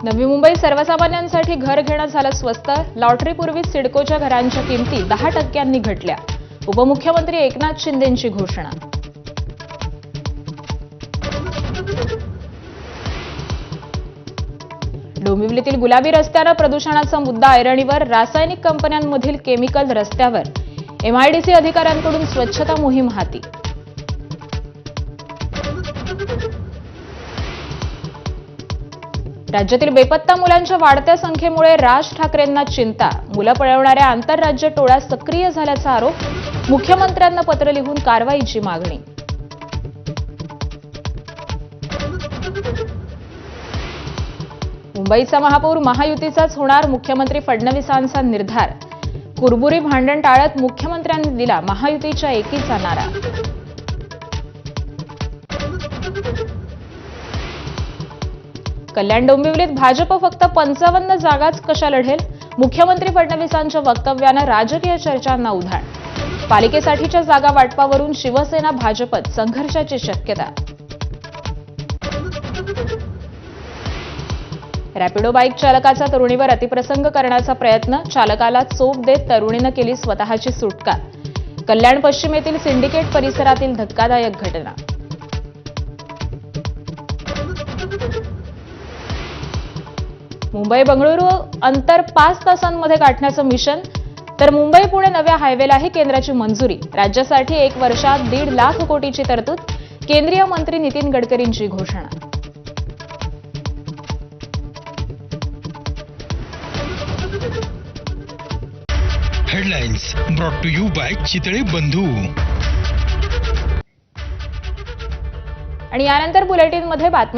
नवी मुंबई सर्वसामान्यांसाठी घर घेणं झालं स्वस्त. लॉटरीपूर्वी सिडकोच्या घरांच्या किमती 10% घटल्या. उपमुख्यमंत्री एकनाथ शिंदेंची घोषणा. डोंबिवलीतील गुलाबी रस्त्यानं प्रदूषणाचा मुद्दा ऐरणीवर. रासायनिक कंपन्यांमधील केमिकल रस्त्यावर. MIDC अधिकाऱ्यांकडून स्वच्छता मोहीम हाती. राज्यातील बेपत्ता मुलांच्या वाढत्या संख्येमुळे राज ठाकरेंना चिंता. मुलं पळवणाऱ्या आंतरराज्य टोळा सक्रिय झाल्याचा आरोप. मुख्यमंत्र्यांना पत्र लिहून कारवाईची मागणी. मुंबईचा महापौर महायुतीचाच होणार. मुख्यमंत्री फडणवीसांचा निर्धार. कुरबुरी भांडण टाळत मुख्यमंत्र्यांनी दिला महायुतीच्या एकीचा नारा. कल्याण डोंबिवलीत भाजप फक्त 55 जागाच कशा लढेल. मुख्यमंत्री फडणवीसांच्या वक्तव्यानं राजकीय चर्चांना उधाण. पालिकेसाठीच्या जागा वाटपावरून शिवसेना भाजपत संघर्षाची शक्यता. रॅपिडो बाईक चालकाचा तरुणीवर अतिप्रसंग करण्याचा प्रयत्न. चालकाला चोप देत तरुणीनं केली स्वतःची सुटका. कल्याण पश्चिमेतील सिंडिकेट परिसरातील धक्कादायक घटना. मुंबई बंगळुरू अंतर 5 तासांमध्ये गाठण्याचं मिशन. तर मुंबई पुणे नव्या हायवेलाही केंद्राची मंजुरी. राज्यासाठी 1 वर्षात 1.5 लाख कोटीची तरतूद. केंद्रीय मंत्री नितीन गडकरींची घोषणा. Headlines brought to you by Chitale Bandhu. आणि यानंतर बुलेटिनमध्ये बातमी.